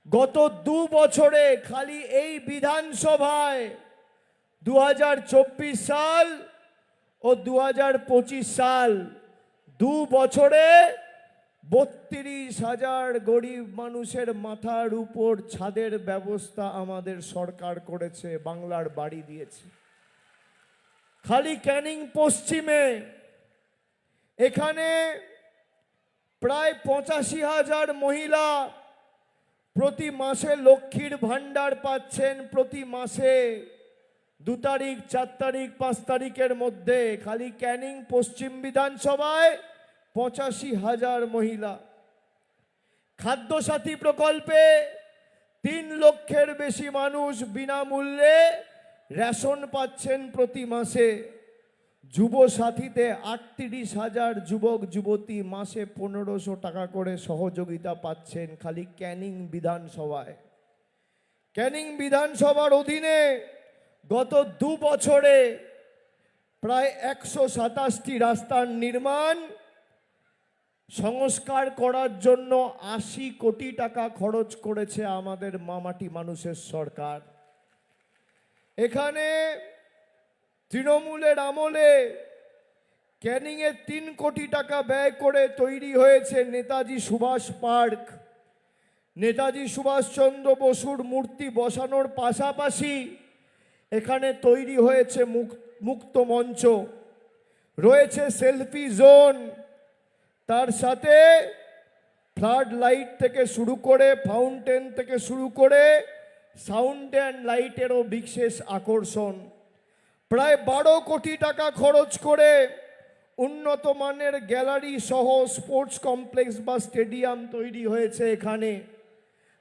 গত 2 বছরে খালি এই বিধানসভায় 2024 সাল ও 2025 সাল 2 বছরে 32,000 গরিব মানুষের মাথার উপর ছাদের ব্যবস্থা আমাদের সরকার করেছে, বাংলার বাড়ি দিয়েছে। খালি ক্যানিং পশ্চিমে এখানে প্রায় 85,000 মহিলা প্রতি মাসে লক্ষ্মীর ভান্ডার পাচ্ছেন। প্রতি মাসে 2 তারিখ 4 তারিখ 5 তারিখের মধ্যে খালি ক্যানিং পশ্চিম বিধানসভায় 85,000 মহিলা। খাদ্যসাথী প্রকল্পে 3 লক্ষের বেশি মানুষ বিনামূল্যে রেশন পাচ্ছেন প্রতি মাসে। যুব সাথীতে 38,000 যুবক যুবতী মাসে 1500 টাকা করে সহযোগিতা পাচ্ছেন খালি ক্যানিং বিধানসভায়। ক্যানিং বিধানসভার অধীনে গত 2 বছরে প্রায় 127টি রাস্তার নির্মাণ সংস্কার করার জন্য 80 কোটি টাকা খরচ করেছে আমাদের মামাটি মানুষের সরকার। এখানে তৃণমূলের আমলে ক্যানিংয়ে 3 কোটি টাকা ব্যয় করে তৈরি হয়েছে নেতাজি সুভাষ পার্ক। নেতাজি সুভাষচন্দ্র বসুর মূর্তি বসানোর পাশাপাশি এখানে তৈরি হয়েছে মুক্ত মঞ্চ, রয়েছে সেলফি জোন, তার সাথে ফ্লাড লাইট থেকে শুরু করে ফাউন্টেন থেকে শুরু করে সাউন্ড অ্যান্ড লাইটেরও বিশেষ আকর্ষণ। প্রায় 12 কোটি টাকা খরচ করে উন্নত মানের গ্যালারি সহ স্পোর্টস কমপ্লেক্স বা স্টেডিয়াম তৈরি হয়েছে এখানে।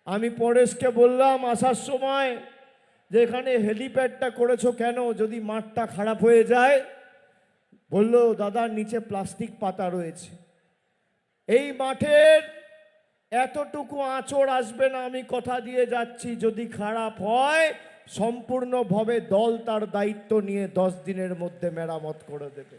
আমি পরেশকে বললাম আসার সময় যে এখানে হেলিপ্যাডটা করেছো কেন, যদি মাঠটা খারাপ হয়ে যায়? বলল দাদা নিচে প্লাস্টিক পাতা রয়েছে। এই মাঠের এতটুকু আঁচড় আসবে না, আমি কথা দিয়ে যাচ্ছি। যদি খারাপ হয় সম্পূর্ণভাবে দল তার দায়িত্ব নিয়ে 10 দিনের মধ্যে মেরামত করে দেবে।